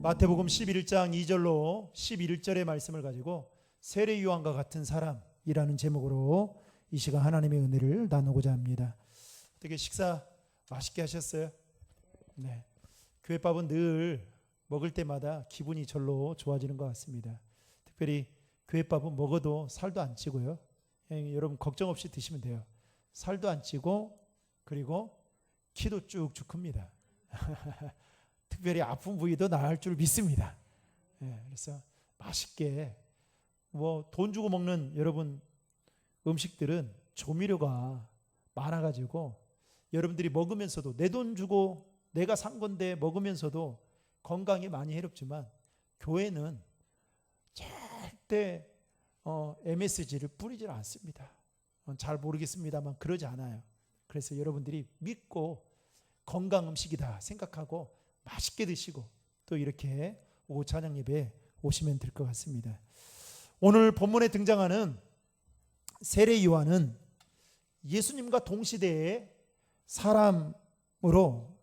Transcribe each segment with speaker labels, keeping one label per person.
Speaker 1: 마태복음 11장 2절로 11절의 말씀을 가지고 세례 요한과 같은 사람이라는 제목으로 이 시간 하나님의 은혜를 나누고자 합니다. 어떻게 식사 맛있게 하셨어요? 네. 교회밥은 늘 먹을 때마다 기분이 절로 좋아지는 것 같습니다. 특별히 교회밥은 먹어도 살도 안 찌고요. 여러분 걱정 없이 드시면 돼요. 살도 안 찌고 그리고 키도 쭉쭉 큽니다. 특별히 아픈 부위도 나을 줄 믿습니다. 그래서 맛있게 돈 주고 먹는 여러분 음식들은 조미료가 많아가지고 여러분들이 먹으면서도 내 돈 주고 내가 산 건데 먹으면서도 건강에 많이 해롭지만 교회는 절대 MSG를 뿌리질 않습니다. 잘 모르겠습니다만 그러지 않아요. 그래서 여러분들이 믿고 건강 음식이다 생각하고 맛있게 드시고 또 이렇게 오후 찬양 예배에 오시면 될 것 같습니다. 오늘 본문에 등장하는 세례 요한은 예수님과 동시대의 사람으로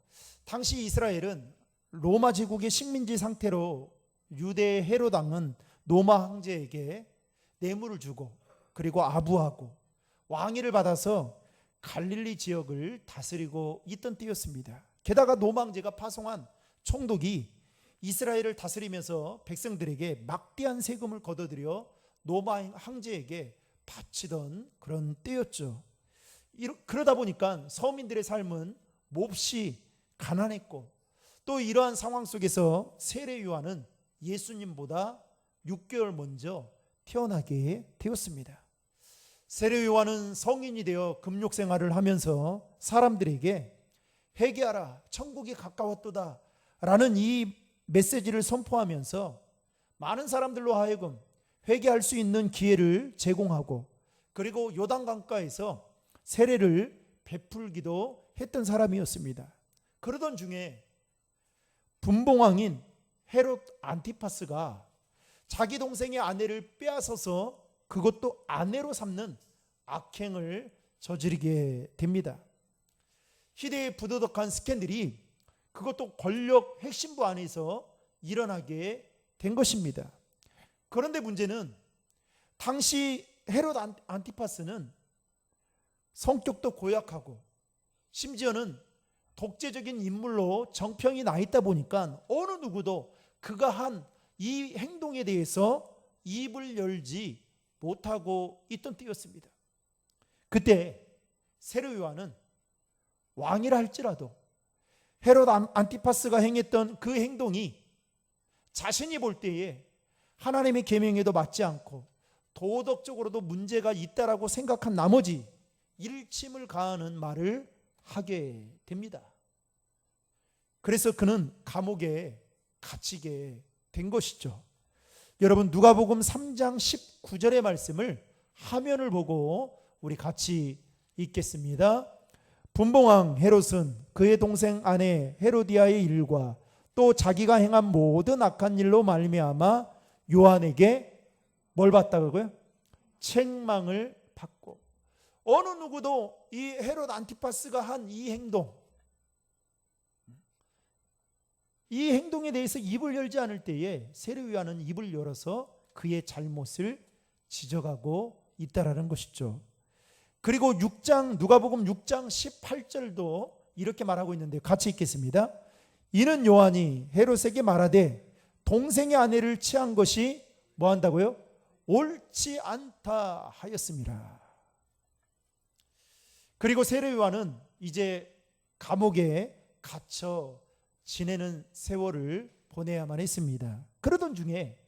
Speaker 1: 당시 이스라엘은 로마 제국의 식민지 상태로 유대 헤롯 왕은 로마 황제에게 뇌물을 주고 그리고 아부하고 왕위를 받아서 갈릴리 지역을 다스리고 있던 때였습니다. 게다가 로마 황제가 파송한 총독이 이스라엘을 다스리면서 백성들에게 막대한 세금을 걷어들여 로마 황제에게 바치던 그런 때였죠. 그러다 보니까 서민들의 삶은 몹시 가난했고 또 이러한 상황 속에서 세례 요한은 예수님보다 6개월 먼저 태어나게 되었습니다. 세례 요한은 성인이 되어 금욕 생활을 하면서 사람들에게 회개하라 천국이 가까웠도다 라는 이 메시지를 선포하면서 많은 사람들로 하여금 회개할 수 있는 기회를 제공하고 그리고 요단강가에서 세례를 베풀기도 했던 사람이었습니다. 그러던 중에 분봉왕인 헤롯 안티파스가 자기 동생의 아내를 빼앗아서 그것도 아내로 삼는 악행을 저지르게 됩니다. 희대의 부도덕한 스캔들이 그것도 권력 핵심부 안에서 일어나게 된 것입니다. 그런데 문제는 당시 헤롯 안티파스는 성격도 고약하고 심지어는 독재적인 인물로 정평이 나 있다 보니까 어느 누구도 그가 한 이 행동에 대해서 입을 열지 못하고 있던 때였습니다. 그때 세례 요한은 왕이라 할지라도 헤롯 안티파스가 행했던 그 행동이 자신이 볼 때에 하나님의 계명에도 맞지 않고 도덕적으로도 문제가 있다라고 생각한 나머지 일침을 가하는 말을 하게 됩니다. 그래서 그는 감옥에 갇히게 된 것이죠. 여러분 누가복음 3장 19절의 말씀을 화면을 보고 우리 같이 읽겠습니다. 분봉왕 헤롯은 그의 동생 아내 헤로디아의 일과 또 자기가 행한 모든 악한 일로 말미암아 요한에게 뭘 받다고요? 책망을 받고 어느 누구도 이 헤롯 안티파스가 한 이 행동에 대해서 입을 열지 않을 때에 세례 요한은 입을 열어서 그의 잘못을 지적하고 있다라는 것이죠. 그리고 누가복음 6장 18절도 이렇게 말하고 있는데 같이 읽겠습니다. 이는 요한이 헤롯에게 말하되 동생의 아내를 취한 것이 뭐 한다고요? 옳지 않다 하였습니다. 그리고 세례 요한은 이제 감옥에 갇혀 지내는 세월을 보내야만 했습니다. 그러던 중에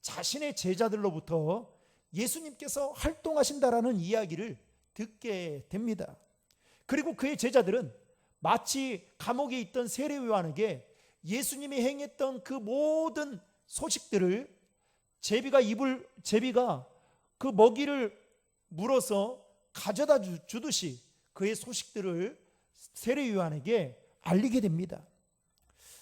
Speaker 1: 자신의 제자들로부터 예수님께서 활동하신다라는 이야기를 듣게 됩니다. 그리고 그의 제자들은 마치 감옥에 있던 세례 요한에게 예수님이 행했던 그 모든 소식들을 제비가 그 먹이를 물어서 가져다 주듯이 그의 소식들을 세례 요한에게 알리게 됩니다.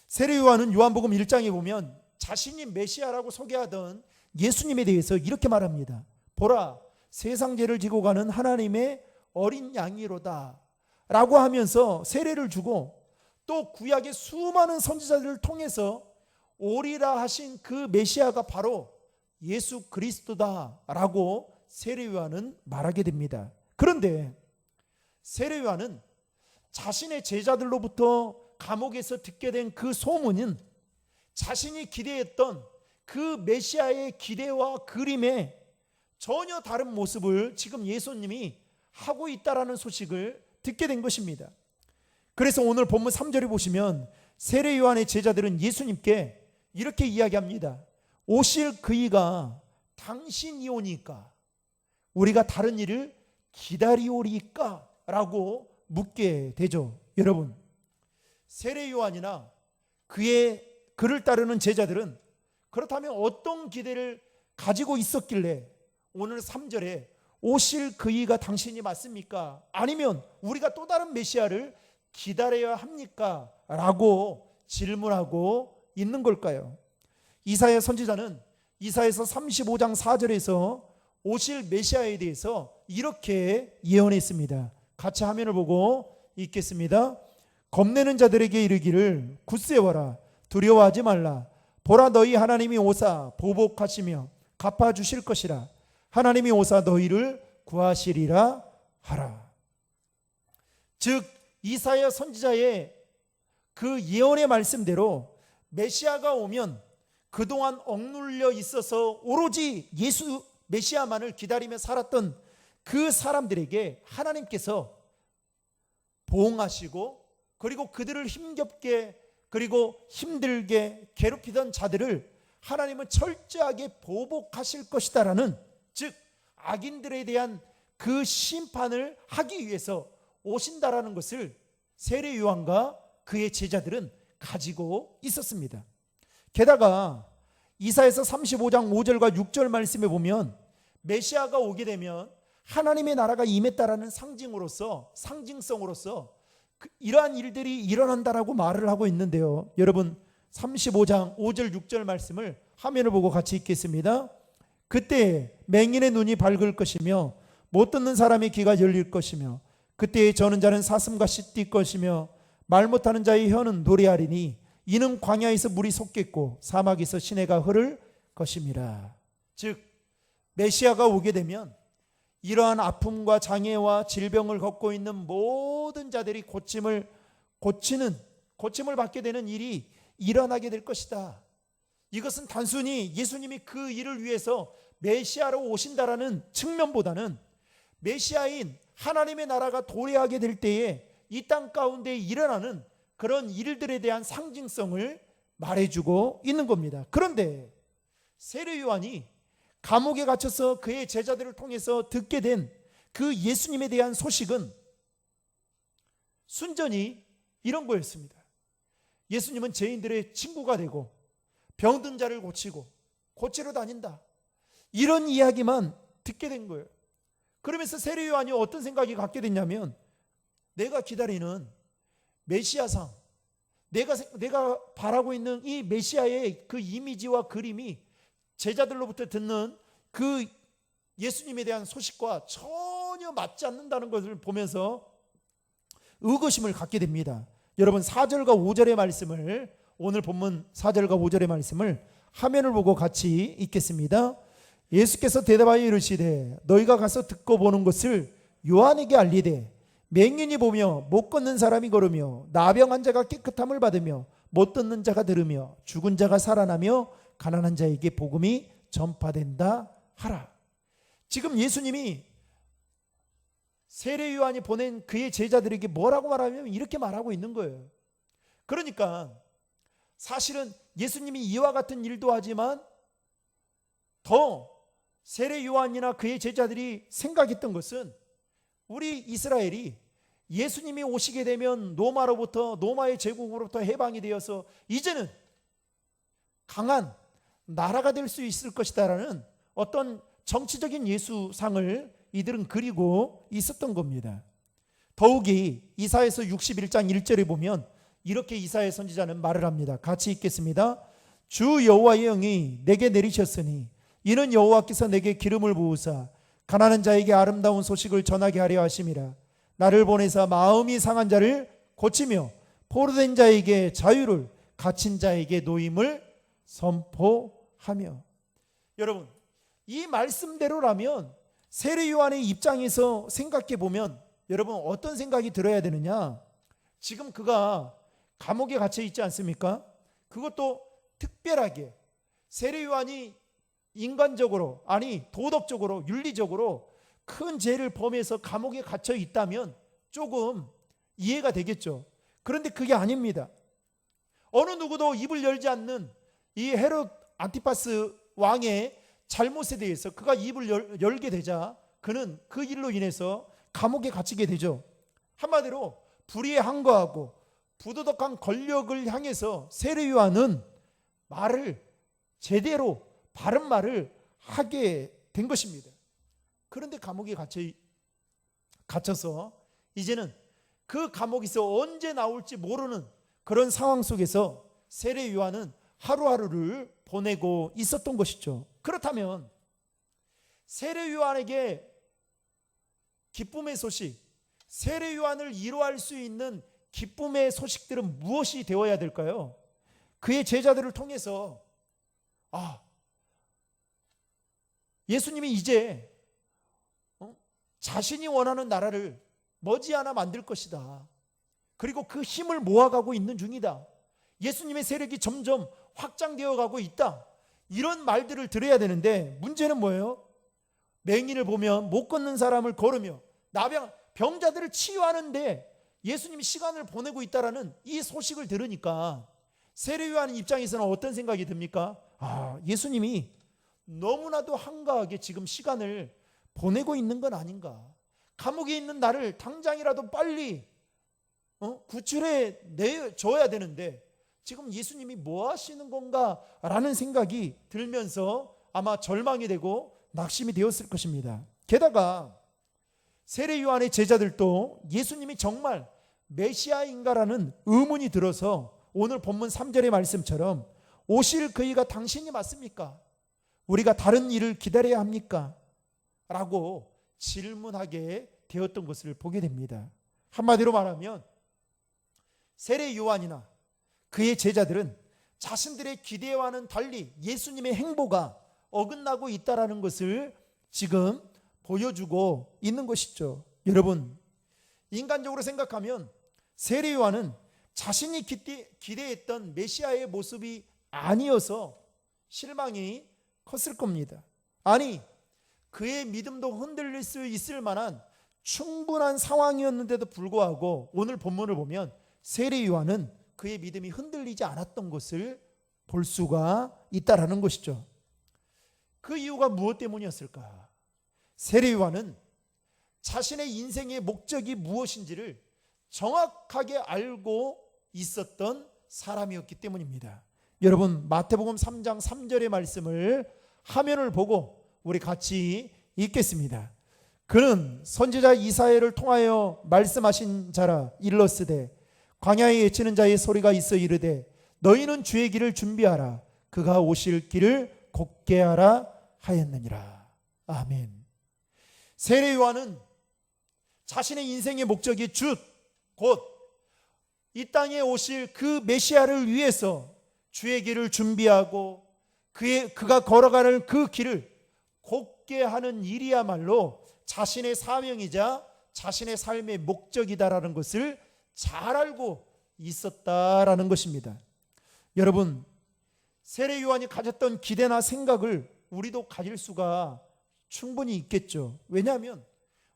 Speaker 1: 세례 요한은 요한복음 1장에 보면 자신이 메시아라고 소개하던 예수님에 대해서 이렇게 말합니다. 보라, 세상 죄를 지고 가는 하나님의 어린 양이로다 라고 하면서 세례를 주고 또 구약의 수많은 선지자들을 통해서 오리라 하신 그 메시아가 바로 예수 그리스도다라고 세례 요한은 말하게 됩니다. 그런데 세례 요한은 자신의 제자들로부터 감옥에서 듣게 된 그 소문은 자신이 기대했던 그 메시아의 기대와 그림에 전혀 다른 모습을 지금 예수님이 하고 있다라는 소식을 듣게 된 것입니다. 그래서 오늘 본문 3절에 보시면 세례 요한의 제자들은 예수님께 이렇게 이야기합니다. 오실 그이가 당신이 오니까 우리가 다른 일을 기다리오리까? 라고 묻게 되죠. 여러분, 세례 요한이나 그를 따르는 제자들은 그렇다면 어떤 기대를 가지고 있었길래 오늘 3절에 오실 그이가 당신이 맞습니까? 아니면 우리가 또 다른 메시아를 기다려야 합니까? 라고 질문하고 있는 걸까요? 이사야 선지자는 이사야서 35장 4절에서 오실 메시아에 대해서 이렇게 예언했습니다. 같이 화면을 보고 읽겠습니다. 겁내는 자들에게 이르기를 굳세 와라, 두려워하지 말라. 보라, 너희 하나님이 오사 보복하시며 갚아주실 것이라. 하나님이 오사 너희를 구하시리라 하라. 즉 이사야 선지자의 그 예언의 말씀대로 메시아가 오면 그동안 억눌려 있어서 오로지 예수 메시아만을 기다리며 살았던 그 사람들에게 하나님께서 보응하시고, 그리고 그들을 힘겹게 그리고 힘들게 괴롭히던 자들을 하나님은 철저하게 보복하실 것이다라는, 즉 악인들에 대한 그 심판을 하기 위해서 오신다라는 것을 세례 요한과 그의 제자들은 가지고 있었습니다. 게다가 이사야서 35장 5절과 6절 말씀에 보면 메시아가 오게 되면 하나님의 나라가 임했다라는 상징성으로서 이러한 일들이 일어난다라고 말을 하고 있는데요. 여러분, 35장 5절 6절 말씀을 화면을 보고 같이 읽겠습니다. 그때 맹인의 눈이 밝을 것이며 못 듣는 사람의 귀가 열릴 것이며 그때에 저는 자는 사슴같이 뛸 것이며 말 못하는 자의 혀는 노래하리니 이는 광야에서 물이 솟겠고 사막에서 시내가 흐를 것임이라. 즉 메시아가 오게 되면 이러한 아픔과 장애와 질병을 겪고 있는 모든 자들이 고침을 받게 되는 일이 일어나게 될 것이다. 이것은 단순히 예수님이 그 일을 위해서 메시아로 오신다라는 측면보다는 메시아인 하나님의 나라가 도래하게 될 때에 이 땅 가운데 일어나는 그런 일들에 대한 상징성을 말해주고 있는 겁니다. 그런데 세례 요한이 감옥에 갇혀서 그의 제자들을 통해서 듣게 된 그 예수님에 대한 소식은 순전히 이런 거였습니다. 예수님은 죄인들의 친구가 되고 병든 자를 고치러 다닌다, 이런 이야기만 듣게 된 거예요. 그러면서 세례 요한이 어떤 생각이 갖게 됐냐면, 내가 기다리는 메시아상, 내가 바라고 있는 이 메시아의 그 이미지와 그림이 제자들로부터 듣는 그 예수님에 대한 소식과 전혀 맞지 않는다는 것을 보면서 의구심을 갖게 됩니다. 여러분, 4절과 5절의 말씀을, 오늘 본문 4절과 5절의 말씀을 화면을 보고 같이 읽겠습니다. 예수께서 대답하여 이르시되 너희가 가서 듣고 보는 것을 요한에게 알리되 맹인이 보며 못 걷는 사람이 걸으며 나병한 자가 깨끗함을 받으며 못 듣는 자가 들으며 죽은 자가 살아나며 가난한 자에게 복음이 전파된다 하라. 지금 예수님이 세례 요한이 보낸 그의 제자들에게 뭐라고 말하면 이렇게 말하고 있는 거예요. 그러니까 사실은 예수님이 이와 같은 일도 하지만 더 세례 요한이나 그의 제자들이 생각했던 것은, 우리 이스라엘이 예수님이 오시게 되면 노마의 제국으로부터 해방이 되어서 이제는 강한 나라가 될 수 있을 것이다라는 어떤 정치적인 예수상을 이들은 그리고 있었던 겁니다. 더욱이 이사야서 61장 1절에 보면 이렇게 이사야 선지자는 말을 합니다. 같이 읽겠습니다. 주 여호와의 영이 내게 내리셨으니 이는 여호와께서 내게 기름을 부으사 가난한 자에게 아름다운 소식을 전하게 하려 하심이라. 나를 보내사 마음이 상한 자를 고치며 포로된 자에게 자유를, 갇힌 자에게 노임을 선포하며. 여러분, 이 말씀대로라면 세례 요한의 입장에서 생각해 보면 여러분 어떤 생각이 들어야 되느냐? 지금 그가 감옥에 갇혀 있지 않습니까? 그것도 특별하게 세례 요한이 인간적으로, 아니 도덕적으로, 윤리적으로 큰 죄를 범해서 감옥에 갇혀 있다면 조금 이해가 되겠죠. 그런데 그게 아닙니다. 어느 누구도 입을 열지 않는 이 헤롯 안티파스 왕의 잘못에 대해서 그가 입을 열게 되자 그는 그 일로 인해서 감옥에 갇히게 되죠. 한마디로 불의에 항거하고 부도덕한 권력을 향해서 세례 요한은 말을 제대로 바른 말을 하게 된 것입니다. 그런데 감옥에 갇혀서 이제는 그 감옥에서 언제 나올지 모르는 그런 상황 속에서 세례 요한은 하루하루를 보내고 있었던 것이죠. 그렇다면 세례 요한에게 기쁨의 소식, 세례 요한을 위로할 수 있는 기쁨의 소식들은 무엇이 되어야 될까요? 그의 제자들을 통해서 예수님이 이제 자신이 원하는 나라를 머지않아 만들 것이다. 그리고 그 힘을 모아가고 있는 중이다. 예수님의 세력이 점점 확장되어 가고 있다. 이런 말들을 들어야 되는데 문제는 뭐예요? 맹인을 보면 못 걷는 사람을 걸으며 병자들을 치유하는데 예수님이 시간을 보내고 있다라는 이 소식을 들으니까 세례 요한 입장에서는 어떤 생각이 듭니까? 예수님이 너무나도 한가하게 지금 시간을 보내고 있는 건 아닌가? 감옥에 있는 나를 당장이라도 빨리 구출해 내줘야 되는데 지금 예수님이 뭐 하시는 건가? 라는 생각이 들면서 아마 절망이 되고 낙심이 되었을 것입니다. 게다가 세례 요한의 제자들도 예수님이 정말 메시아인가라는 의문이 들어서 오늘 본문 3절의 말씀처럼 오실 그이가 당신이 맞습니까? 우리가 다른 일을 기다려야 합니까? 라고 질문하게 되었던 것을 보게 됩니다. 한마디로 말하면 세례 요한이나 그의 제자들은 자신들의 기대와는 달리 예수님의 행보가 어긋나고 있다는 것을 지금 보여주고 있는 것이죠. 여러분, 인간적으로 생각하면 세례 요한은 자신이 기대했던 메시아의 모습이 아니어서 실망이 컸을 겁니다. 아니, 그의 믿음도 흔들릴 수 있을 만한 충분한 상황이었는데도 불구하고 오늘 본문을 보면 세례 요한은 그의 믿음이 흔들리지 않았던 것을 볼 수가 있다라는 것이죠. 그 이유가 무엇 때문이었을까? 세례 요한은 자신의 인생의 목적이 무엇인지를 정확하게 알고 있었던 사람이었기 때문입니다. 여러분, 마태복음 3장 3절의 말씀을 화면을 보고 우리 같이 읽겠습니다. 그는 선지자 이사야를 통하여 말씀하신 자라 일렀으되 광야에 외치는 자의 소리가 있어 이르되 너희는 주의 길을 준비하라 그가 오실 길을 곧게 하라 하였느니라. 아멘. 세례 요한은 자신의 인생의 목적이 곧 이 땅에 오실 그 메시아를 위해서 주의 길을 준비하고 그가 걸어가는 그 길을 곧게 하는 일이야말로 자신의 사명이자 자신의 삶의 목적이다라는 것을 잘 알고 있었다라는 것입니다. 여러분, 세례 요한이 가졌던 기대나 생각을 우리도 가질 수가 충분히 있겠죠. 왜냐하면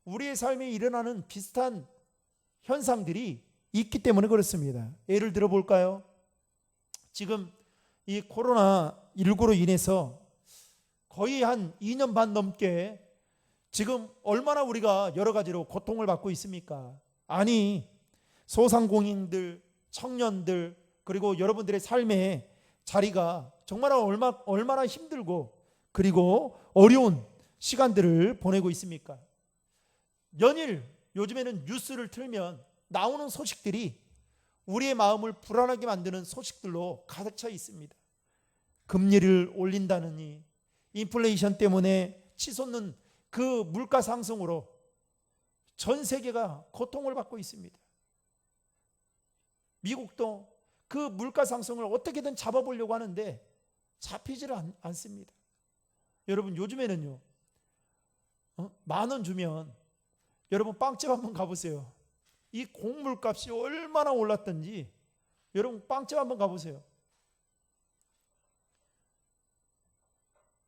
Speaker 1: 우리의 삶에 일어나는 비슷한 현상들이 있기 때문에 그렇습니다. 예를 들어 볼까요? 지금 이 코로나19로 인해서 거의 한 2년 반 넘게 지금 얼마나 우리가 여러 가지로 고통을 받고 있습니까? 아니, 소상공인들, 청년들, 그리고 여러분들의 삶의 자리가 정말 얼마나 힘들고 그리고 어려운 시간들을 보내고 있습니까? 연일 요즘에는 뉴스를 틀면 나오는 소식들이 우리의 마음을 불안하게 만드는 소식들로 가득 차 있습니다. 금리를 올린다느니, 인플레이션 때문에 치솟는 그 물가 상승으로 전 세계가 고통을 받고 있습니다. 미국도 그 물가 상승을 어떻게든 잡아보려고 하는데 잡히질 않습니다. 여러분 요즘에는요 10,000원 주면 여러분 빵집 한번 가보세요. 이 곡물값이 얼마나 올랐던지 여러분 빵집 한번 가보세요.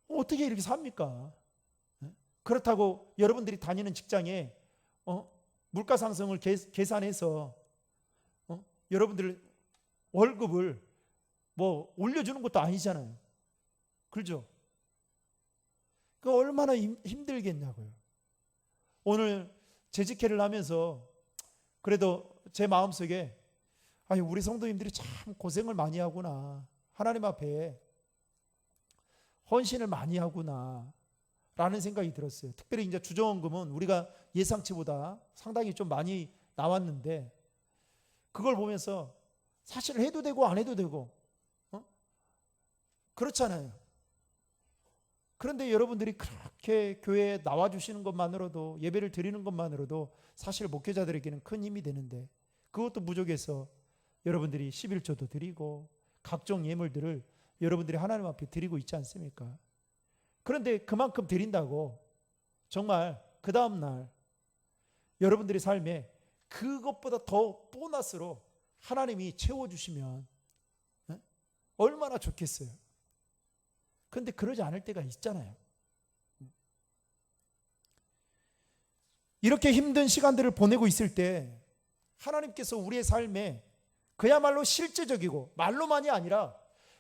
Speaker 1: 어떻게 이렇게 삽니까? 그렇다고 여러분들이 다니는 직장에 물가 상승을 계산해서 여러분들 월급을 뭐 올려주는 것도 아니잖아요. 그렇죠? 그 얼마나 힘들겠냐고요. 오늘 재직회를 하면서 그래도 제 마음속에 우리 성도님들이 참 고생을 많이 하구나. 하나님 앞에 헌신을 많이 하구나 라는 생각이 들었어요. 특별히 이제 주정원금은 우리가 예상치보다 상당히 좀 많이 나왔는데 그걸 보면서 사실 해도 되고 안 해도 되고 그렇잖아요. 그런데 여러분들이 그렇게 교회에 나와주시는 것만으로도, 예배를 드리는 것만으로도 사실 목회자들에게는 큰 힘이 되는데 그것도 부족해서 여러분들이 11조도 드리고 각종 예물들을 여러분들이 하나님 앞에 드리고 있지 않습니까? 그런데 그만큼 드린다고 정말 그 다음날 여러분들의 삶에 그것보다 더 보너스로 하나님이 채워주시면 얼마나 좋겠어요. 그런데 그러지 않을 때가 있잖아요. 이렇게 힘든 시간들을 보내고 있을 때 하나님께서 우리의 삶에 그야말로 실제적이고 말로만이 아니라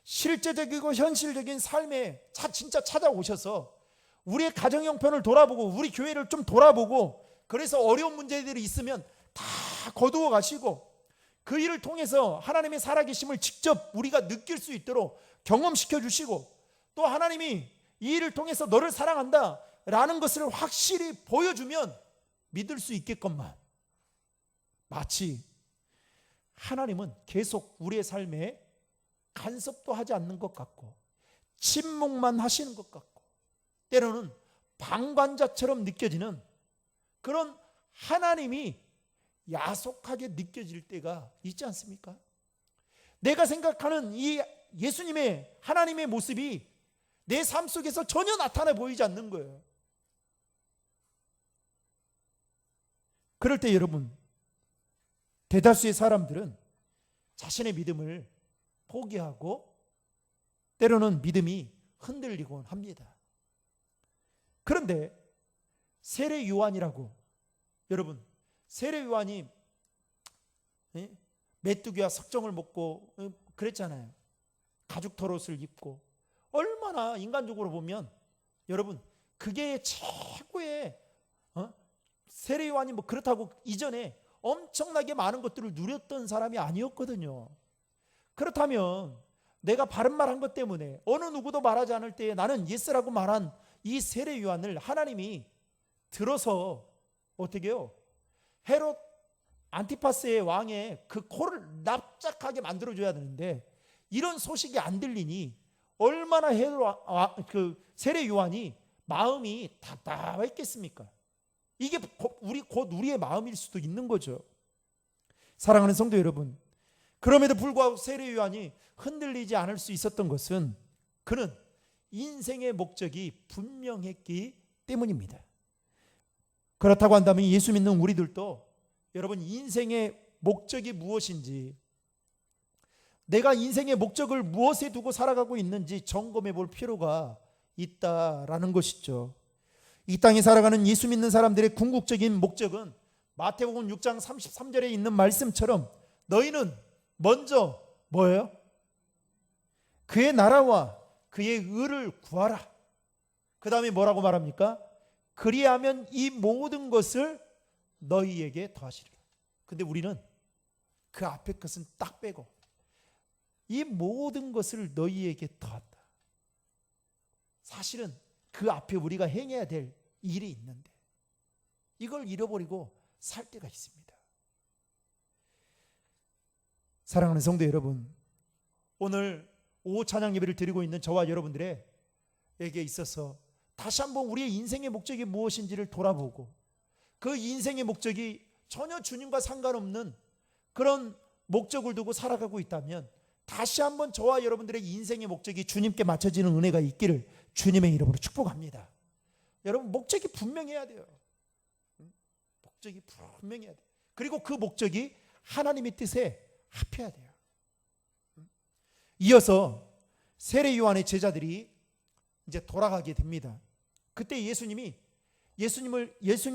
Speaker 1: 실제적이고 현실적인 삶에 진짜 찾아오셔서 우리의 가정 형편을 돌아보고 우리 교회를 좀 돌아보고 그래서 어려운 문제들이 있으면 다 거두어 가시고 그 일을 통해서 하나님의 살아계심을 직접 우리가 느낄 수 있도록 경험시켜 주시고 또 하나님이 이 일을 통해서 너를 사랑한다 라는 것을 확실히 보여주면 믿을 수 있겠건만 마치 하나님은 계속 우리의 삶에 간섭도 하지 않는 것 같고 침묵만 하시는 것 같고 때로는 방관자처럼 느껴지는 그런 하나님이 야속하게 느껴질 때가 있지 않습니까? 내가 생각하는 이 예수님의 하나님의 모습이 내 삶 속에서 전혀 나타나 보이지 않는 거예요. 그럴 때 여러분 대다수의 사람들은 자신의 믿음을 포기하고 때로는 믿음이 흔들리곤 합니다. 그런데 세례 요한이라고 여러분 세례 요한이 메뚜기와 석정을 먹고 그랬잖아요. 가죽 털옷을 입고 얼마나 인간적으로 보면 여러분 그게 최고의 세례 요한이 뭐 그렇다고 이전에 엄청나게 많은 것들을 누렸던 사람이 아니었거든요. 그렇다면 내가 바른 말 한 것 때문에 어느 누구도 말하지 않을 때에 나는 예스라고 말한 이 세례 요한을 하나님이 들어서 어떻게 해요? 헤롯 안티파스의 왕의 그 코를 납작하게 만들어줘야 되는데 이런 소식이 안 들리니 얼마나 그 세례 요한이 마음이 답답했겠습니까? 이게 곧 우리의 마음일 수도 있는 거죠. 사랑하는 성도 여러분, 그럼에도 불구하고 세례 요한이 흔들리지 않을 수 있었던 것은 그는 인생의 목적이 분명했기 때문입니다. 그렇다고 한다면 예수 믿는 우리들도 여러분 인생의 목적이 무엇인지 내가 인생의 목적을 무엇에 두고 살아가고 있는지 점검해 볼 필요가 있다라는 것이죠. 이 땅에 살아가는 예수 믿는 사람들의 궁극적인 목적은 마태복음 6장 33절에 있는 말씀처럼 너희는 먼저 뭐예요? 그의 나라와 그의 의를 구하라. 그 다음에 뭐라고 말합니까? 그리하면 이 모든 것을 너희에게 더하시리라. 근데 우리는 그 앞에 것은 딱 빼고 이 모든 것을 너희에게 더한다. 사실은 그 앞에 우리가 행해야 될 일이 있는데 이걸 잃어버리고 살 때가 있습니다. 사랑하는 성도 여러분, 오늘 오후 찬양 예배를 드리고 있는 저와 여러분들에게 있어서 다시 한번 우리의 인생의 목적이 무엇인지를 돌아보고 그 인생의 목적이 전혀 주님과 상관없는 그런 목적을 두고 살아가고 있다면 다시 한번 저와 여러분들의 인생의 목적이 주님께 맞춰지는 은혜가 있기를 주님의 이름으로 축복합니다. 여러분, 목적이 분명해야 돼요. 목적이 분명해야 돼요. 그리고 그 목적이 하나님의 뜻에 합해야 돼요. 이어서 세례 요한의 제자들이 이제 돌아가게 됩니다. 그때 예수님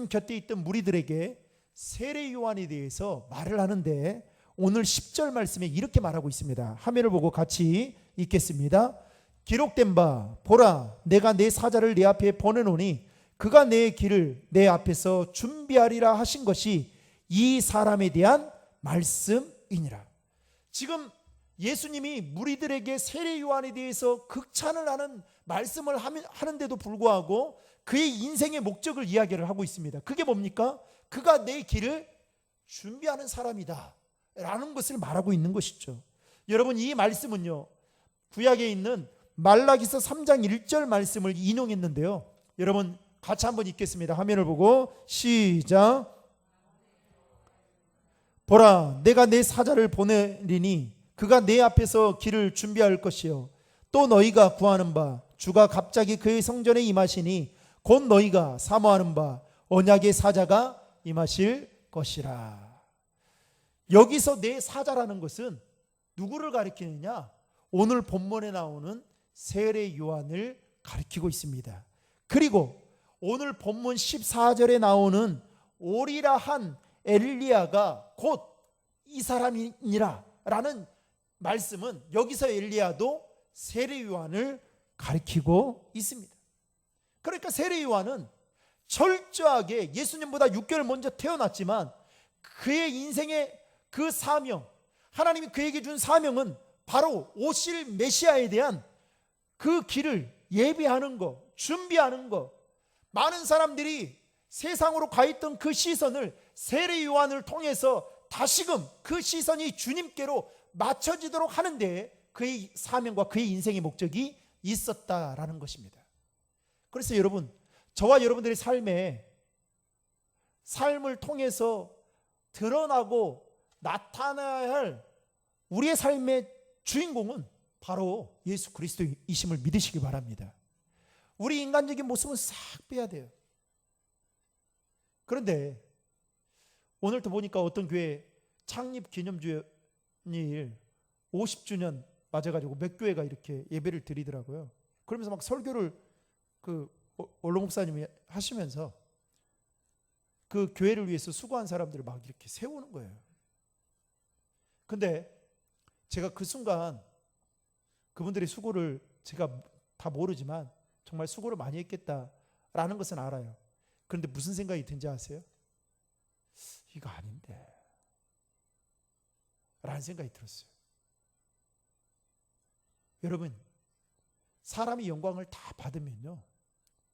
Speaker 1: 곁에 있던 무리들에게 세례 요한에 대해서 말을 하는데 오늘 10절 말씀에 이렇게 말하고 있습니다. 화면을 보고 같이 읽겠습니다. 기록된 바 보라, 내가 내 사자를 내 앞에 보내노니 그가 내 길을 내 앞에서 준비하리라 하신 것이 이 사람에 대한 말씀이니라. 지금 예수님이 무리들에게 세례 요한에 대해서 극찬을 하는 말씀을 하는데도 불구하고 그의 인생의 목적을 이야기를 하고 있습니다. 그게 뭡니까? 그가 내 길을 준비하는 사람이다 라는 것을 말하고 있는 것이죠. 여러분, 이 말씀은요, 구약에 있는 말라기서 3장 1절 말씀을 인용했는데요. 여러분 같이 한번 읽겠습니다. 화면을 보고 시작. 보라, 내가 내 사자를 보내리니 그가 내 앞에서 길을 준비할 것이요 또 너희가 구하는 바 주가 갑자기 그의 성전에 임하시니 곧 너희가 사모하는 바 언약의 사자가 임하실 것이라. 여기서 내 사자라는 것은 누구를 가리키느냐? 오늘 본문에 나오는 세례 요한을 가리키고 있습니다. 그리고 오늘 본문 14절에 나오는 오리라 한 엘리야가 곧 이 사람이니라 라는 말씀은 여기서 엘리야도 세례 요한을 가리키고 있습니다. 그러니까 세례 요한은 철저하게 예수님보다 6개월 먼저 태어났지만 그의 인생의 그 사명, 하나님이 그에게 준 사명은 바로 오실 메시아에 대한 그 길을 예비하는 것, 준비하는 것. 많은 사람들이 세상으로 가 있던 그 시선을 세례 요한을 통해서 다시금 그 시선이 주님께로 맞춰지도록 하는데 그의 사명과 그의 인생의 목적이 있었다라는 것입니다. 그래서 여러분, 저와 여러분들의 삶을 통해서 드러나고 나타나야 할 우리의 삶의 주인공은 바로 예수 그리스도이심을 믿으시기 바랍니다. 우리 인간적인 모습은 싹 빼야 돼요. 그런데 오늘도 보니까 어떤 교회 창립 기념주일 50주년 맞아가지고 몇 교회가 이렇게 예배를 드리더라고요. 그러면서 막 설교를 그 원로 목사님이 하시면서 그 교회를 위해서 수고한 사람들을 막 이렇게 세우는 거예요. 근데 제가 그 순간 그분들의 수고를 제가 다 모르지만 정말 수고를 많이 했겠다라는 것은 알아요. 그런데 무슨 생각이 든지 아세요? 이거 아닌데 라는 생각이 들었어요. 여러분, 사람이 영광을 다 받으면요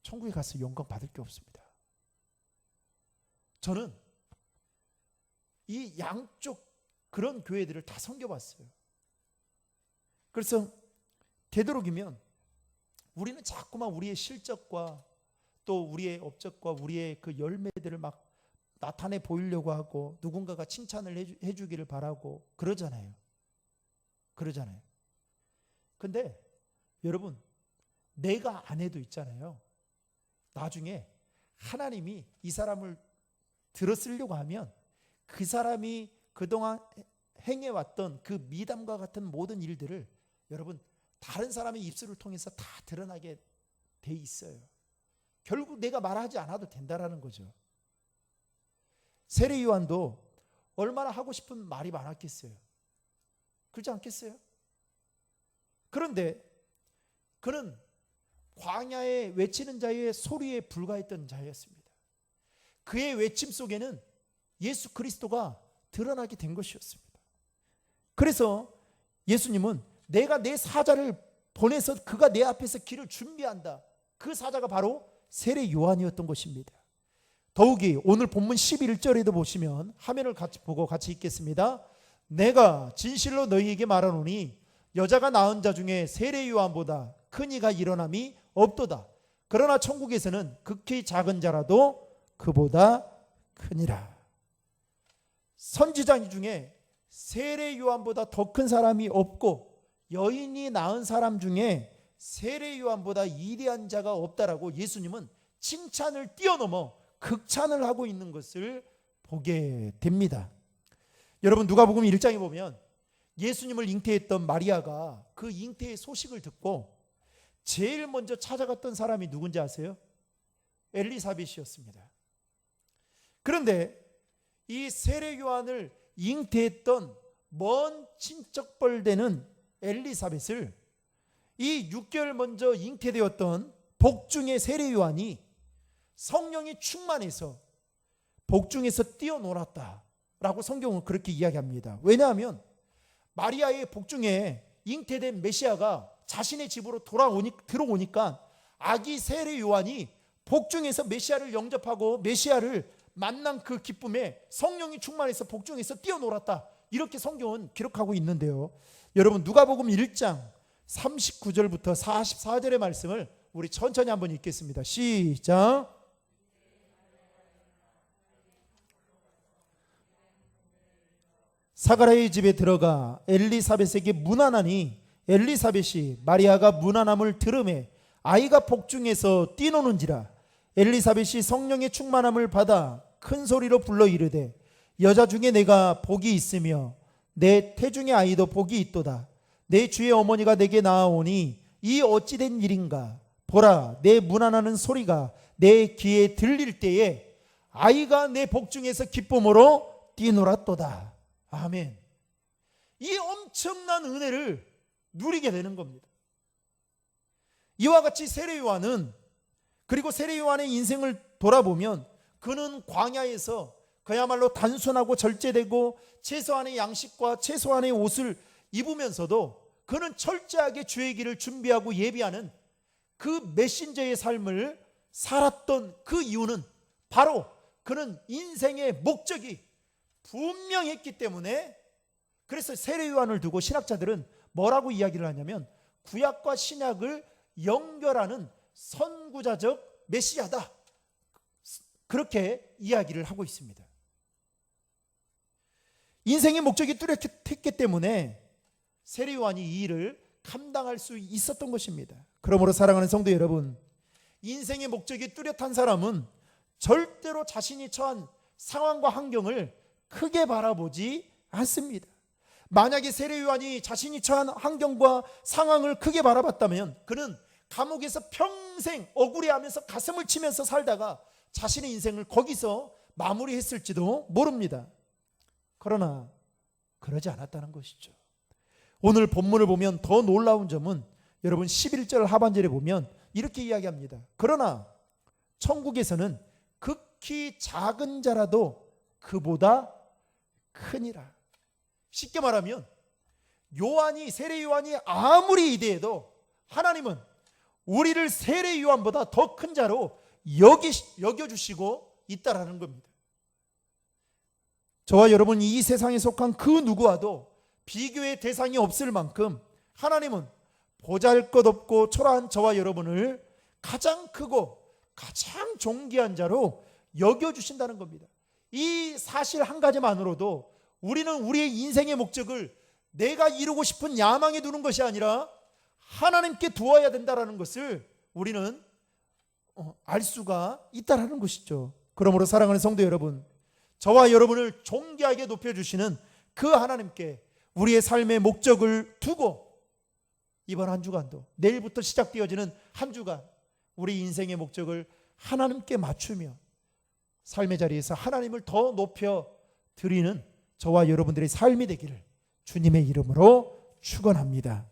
Speaker 1: 천국에 가서 영광 받을 게 없습니다. 저는 이 양쪽 그런 교회들을 다 섬겨봤어요. 그래서 되도록이면 우리는 자꾸만 우리의 실적과 또 우리의 업적과 우리의 그 열매들을 막 나타내 보이려고 하고 누군가가 칭찬을 해주기를 바라고 그러잖아요. 근데 여러분, 내가 안 해도 있잖아요. 나중에 하나님이 이 사람을 들어쓰려고 하면 그 사람이 그동안 행해왔던 그 미담과 같은 모든 일들을 여러분 다른 사람의 입술을 통해서 다 드러나게 돼 있어요. 결국 내가 말하지 않아도 된다라는 거죠. 세례 요한도 얼마나 하고 싶은 말이 많았겠어요. 그렇지 않겠어요? 그런데 그는 광야에 외치는 자의 소리에 불과했던 자였습니다. 그의 외침 속에는 예수 그리스도가 드러나게 된 것이었습니다. 그래서 예수님은 내가 내 사자를 보내서 그가 내 앞에서 길을 준비한다. 그 사자가 바로 세례 요한이었던 것입니다. 더욱이 오늘 본문 11절에도 보시면 화면을 같이 보고 같이 읽겠습니다. 내가 진실로 너희에게 말하노니 여자가 낳은 자 중에 세례 요한보다 큰 이가 일어남이 없도다. 그러나 천국에서는 극히 작은 자라도 그보다 크니라. 선지자 중에 세례 요한보다 더 큰 사람이 없고 여인이 낳은 사람 중에 세례 요한보다 위대한 자가 없다라고 예수님은 칭찬을 뛰어넘어 극찬을 하고 있는 것을 보게 됩니다. 여러분, 누가복음 1장에 보면 예수님을 잉태했던 마리아가 그 잉태의 소식을 듣고 제일 먼저 찾아갔던 사람이 누군지 아세요? 엘리사벳이었습니다. 그런데 이 세례 요한을 잉태했던 먼 친척벌 되는 엘리사벳을 이 6개월 먼저 잉태되었던 복중의 세례 요한이 성령이 충만해서 복중에서 뛰어놀았다라고 성경은 그렇게 이야기합니다. 왜냐하면 마리아의 복중에 잉태된 메시아가 자신의 집으로 들어오니까 아기 세례 요한이 복중에서 메시아를 영접하고 메시아를 만난 그 기쁨에 성령이 충만해서 복중에서 뛰어놀았다, 이렇게 성경은 기록하고 있는데요. 여러분, 누가복음 1장 39절부터 44절의 말씀을 우리 천천히 한번 읽겠습니다. 시작. 사가랴의 집에 들어가 엘리사벳에게 문안하니 엘리사벳이 마리아가 문안함을 들으매 아이가 복중에서 뛰노는지라. 엘리사벳이 성령의 충만함을 받아 큰 소리로 불러 이르되 여자 중에 내가 복이 있으며 내 태중의 아이도 복이 있도다. 내 주의 어머니가 내게 나아오니 이 어찌된 일인가. 보라, 내 문안하는 소리가 내 귀에 들릴 때에 아이가 내 복중에서 기쁨으로 뛰놀았도다. 아멘. 이 엄청난 은혜를 누리게 되는 겁니다. 이와 같이 세례 요한은, 그리고 세례 요한의 인생을 돌아보면 그는 광야에서 그야말로 단순하고 절제되고 최소한의 양식과 최소한의 옷을 입으면서도 그는 철저하게 주의 길을 준비하고 예비하는 그 메신저의 삶을 살았던 그 이유는 바로 그는 인생의 목적이 분명했기 때문에, 그래서 세례 요한을 두고 신학자들은 뭐라고 이야기를 하냐면 구약과 신약을 연결하는 선구자적 메시아다, 그렇게 이야기를 하고 있습니다. 인생의 목적이 뚜렷했기 때문에 세례 요한이 이 일을 감당할 수 있었던 것입니다. 그러므로 사랑하는 성도 여러분, 인생의 목적이 뚜렷한 사람은 절대로 자신이 처한 상황과 환경을 크게 바라보지 않습니다. 만약에 세례 요한이 자신이 처한 환경과 상황을 크게 바라봤다면 그는 감옥에서 평생 억울해하면서 가슴을 치면서 살다가 자신의 인생을 거기서 마무리했을지도 모릅니다. 그러나 그러지 않았다는 것이죠. 오늘 본문을 보면 더 놀라운 점은 여러분 11절 하반절에 보면 이렇게 이야기합니다. 그러나 천국에서는 극히 작은 자라도 그보다 크니라. 쉽게 말하면 세례 요한이 아무리 이대해도 하나님은 우리를 세례 요한보다 더 큰 자로 여겨주시고 있다라는 겁니다. 저와 여러분이 이 세상에 속한 그 누구와도 비교의 대상이 없을 만큼 하나님은 보잘것없고 초라한 저와 여러분을 가장 크고 가장 존귀한 자로 여겨주신다는 겁니다. 이 사실 한 가지만으로도 우리는 우리의 인생의 목적을 내가 이루고 싶은 야망에 두는 것이 아니라 하나님께 두어야 된다는 것을 우리는 알 수가 있다는 것이죠. 그러므로 사랑하는 성도 여러분, 저와 여러분을 존귀하게 높여주시는 그 하나님께 우리의 삶의 목적을 두고 이번 한 주간도, 내일부터 시작되어지는 한 주간 우리 인생의 목적을 하나님께 맞추며 삶의 자리에서 하나님을 더 높여 드리는 저와 여러분들의 삶이 되기를 주님의 이름으로 축원합니다.